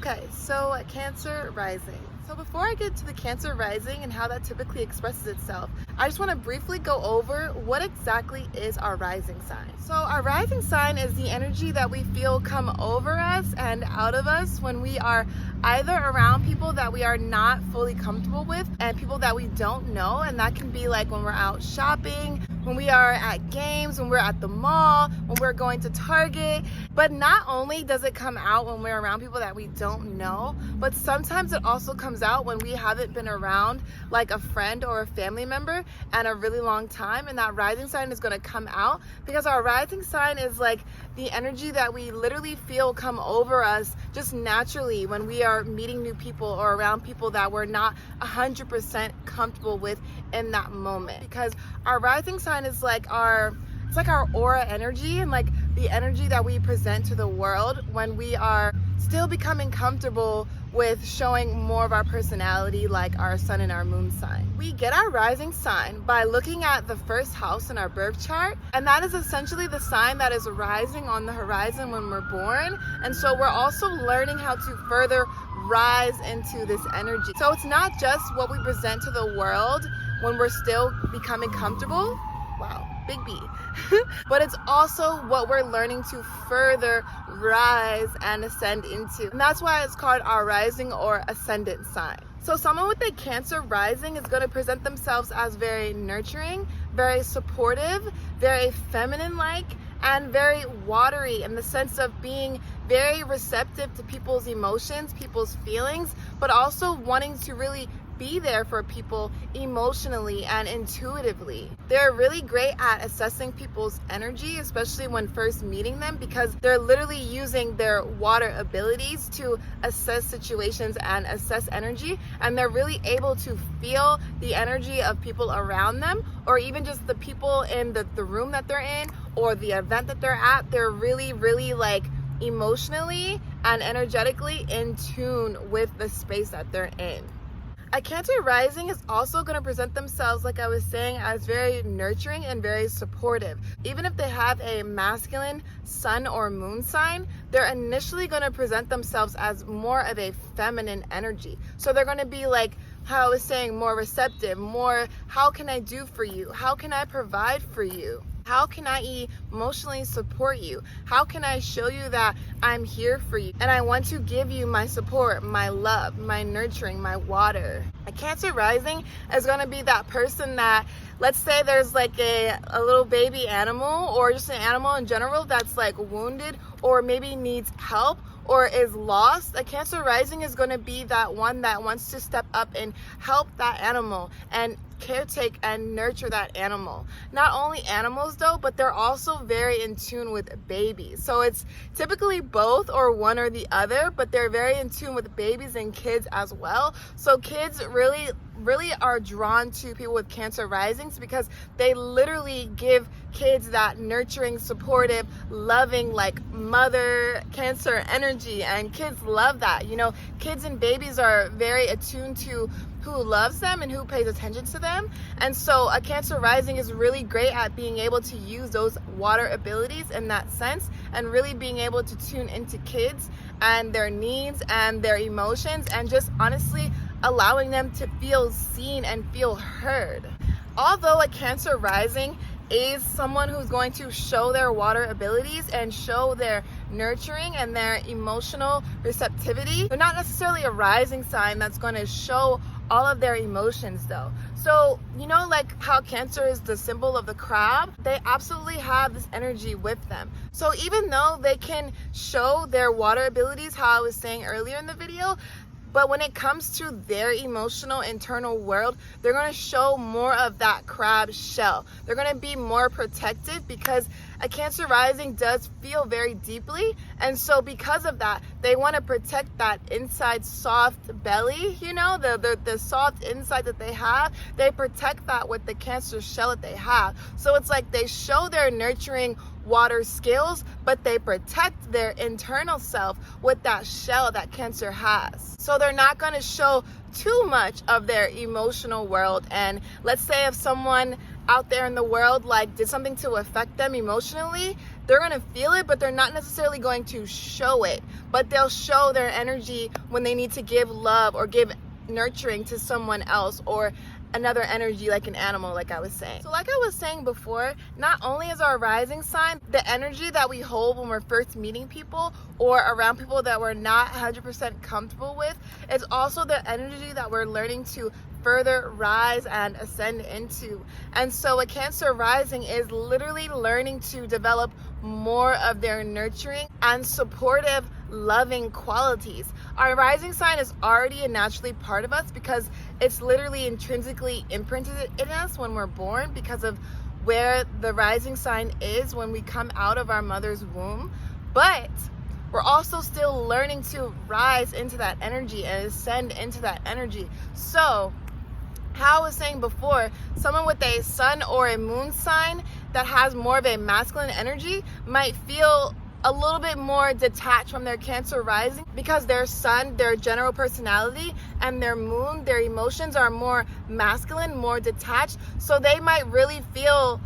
Okay, so Cancer rising. So before I get to the Cancer rising and how that typically expresses itself, I just want to briefly go over what exactly is our rising sign. So our rising sign is the energy that we feel come over us and out of us when we are either around people that we are not fully comfortable with and people that we don't know. And that can be like when we're out shopping, when we are at games, when we're at the mall, when we're going to Target. But not only does it come out when we're around people that we don't know, but sometimes it also comes out when we haven't been around like a friend or a family member in a really long time. And that rising sign is going to come out because our rising sign is like the energy that we literally feel come over us just naturally when we are meeting new people or around people that we're not 100% comfortable with in that moment. Because our rising sign is like it's like our aura energy and like the energy that we present to the world when we are still becoming comfortable with showing more of our personality, like our sun and our moon sign. We get our rising sign by looking at the first house in our birth chart, and that is essentially the sign that is rising on the horizon when we're born. And so we're also learning how to further rise into this energy. So it's not just what we present to the world when we're still becoming comfortable. Wow, big B. But it's also what we're learning to further rise and ascend into. And that's why it's called our rising or ascendant sign. So someone with a Cancer rising is going to present themselves as very nurturing, very supportive, very feminine-like, and very watery in the sense of being very receptive to people's emotions, people's feelings, but also wanting to really be there for people emotionally and intuitively. They're really great at assessing people's energy, especially when first meeting them, because they're literally using their water abilities to assess situations and assess energy, and they're really able to feel the energy of people around them, or even just the people in the room that they're in or the event that they're at. They're really like emotionally and energetically in tune with the space that they're in. A Cancer rising is also going to present themselves, like I was saying, as very nurturing and very supportive. Even if they have a masculine sun or moon sign, they're initially going to present themselves as more of a feminine energy. So they're going to be like, how I was saying, more receptive, more, how can I do for you? How can I provide for you? How can I emotionally support you? How can I show you that I'm here for you? And I want to give you my support, my love, my nurturing, my water. A Cancer rising is going to be that person that, let's say there's like a little baby animal or just an animal in general that's like wounded or maybe needs help or is lost. A Cancer rising is going to be that one that wants to step up and help that animal and caretake and nurture that animal. Not only animals though, but they're also very in tune with babies. So it's typically both or one or the other, but they're very in tune with babies and kids as well. So kids really are drawn to people with Cancer risings because they literally give kids that nurturing, supportive, loving, like mother Cancer energy, and kids love that. You know, kids and babies are very attuned to who loves them and who pays attention to them. And so a Cancer rising is really great at being able to use those water abilities in that sense and really being able to tune into kids and their needs and their emotions and just honestly allowing them to feel seen and feel heard. Although a Cancer rising is someone who's going to show their water abilities and show their nurturing and their emotional receptivity, they're not necessarily a rising sign that's going to show all of their emotions though. So, you know, like how Cancer is the symbol of the crab, they absolutely have this energy with them. So even though they can show their water abilities, how I was saying earlier in the video, but when it comes to their emotional internal world, they're going to show more of that crab shell. They're going to be more protective because a Cancer rising does feel very deeply. And so because of that, they want to protect that inside soft belly, you know, the soft inside that they have. They protect that with the Cancer shell that they have. So it's like they show their nurturing water skills, but they protect their internal self with that shell that Cancer has. So they're not going to show too much of their emotional world. And let's say if someone out there in the world like did something to affect them emotionally, they're going to feel it, but they're not necessarily going to show it. But they'll show their energy when they need to give love or give nurturing to someone else, or another energy like an animal, like I was saying. So like I was saying before, not only is our rising sign the energy that we hold when we're first meeting people or around people that we're not 100% comfortable with, it's also the energy that we're learning to further rise and ascend into. And so a Cancer rising is literally learning to develop more of their nurturing and supportive, loving qualities. Our rising sign is already a naturally part of us because it's literally intrinsically imprinted in us when we're born, because of where the rising sign is when we come out of our mother's womb. But we're also still learning to rise into that energy and ascend into that energy. So how I was saying before, someone with a sun or a moon sign that has more of a masculine energy might feel a little bit more detached from their Cancer rising, because their sun, their general personality, and their moon, their emotions are more masculine, more detached. So they might really feel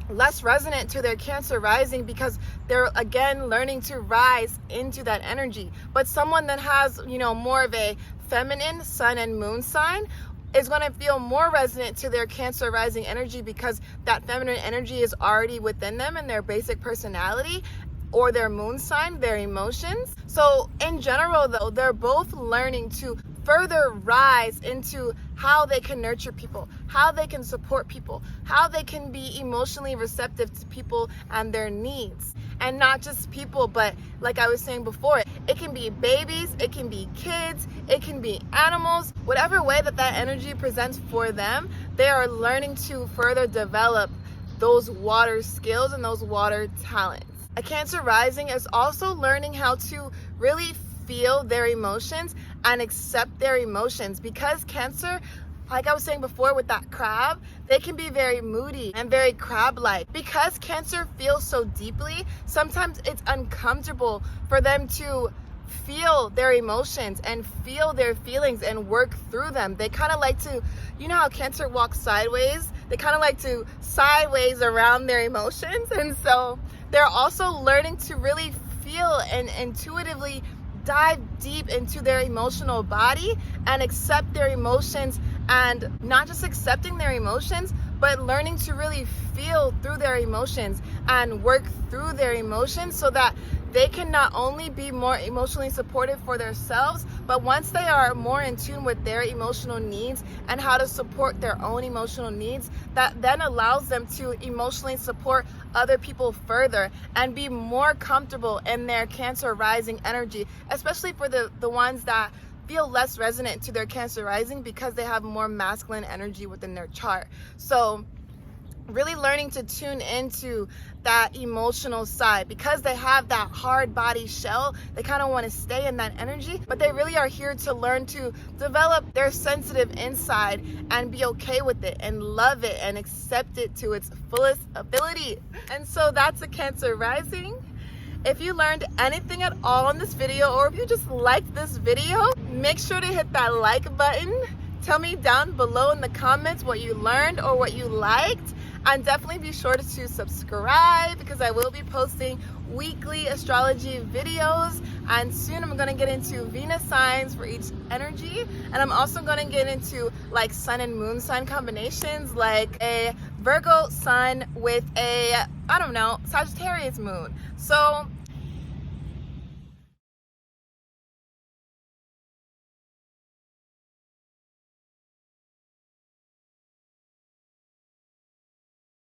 less resonant to their Cancer rising because they're again learning to rise into that energy. But someone that has, more of a feminine sun and moon sign is going to feel more resonant to their Cancer rising energy, because that feminine energy is already within them and their basic personality, or their moon sign, their emotions. So in general though, they're both learning to further rise into how they can nurture people, how they can support people, how they can be emotionally receptive to people and their needs. And not just people, but like I was saying before, it can be babies, it can be kids, it can be animals. Whatever way that energy presents for them, they are learning to further develop those water skills and those water talents. A Cancer rising is also learning how to really feel their emotions and accept their emotions, because Cancer, like I was saying before with that crab, they can be very moody and very crab-like. Because Cancer feels so deeply, sometimes it's uncomfortable for them to feel their emotions and feel their feelings and work through them. They kind of like to, how Cancer walks sideways? They kind of like to sideways around their emotions. And so they're also learning to really feel and intuitively dive deep into their emotional body and accept their emotions, and not just accepting their emotions, but learning to really feel through their emotions and work through their emotions, so that they can not only be more emotionally supportive for themselves, but once they are more in tune with their emotional needs and how to support their own emotional needs, that then allows them to emotionally support other people further and be more comfortable in their Cancer rising energy, especially for the ones that feel less resonant to their Cancer rising because they have more masculine energy within their chart. So really learning to tune into that emotional side, because they have that hard body shell. They kind of want to stay in that energy, but they really are here to learn to develop their sensitive inside and be okay with it and love it and accept it to its fullest ability. And so that's a Cancer rising. If you learned anything at all in this video, or if you just liked this video, make sure to hit that like button. Tell me down below in the comments what you learned or what you liked. And definitely be sure to subscribe, because I will be posting weekly astrology videos. And soon I'm going to get into Venus signs for each energy. And I'm also going to get into like sun and moon sign combinations, like a Virgo sun with a, Sagittarius moon. So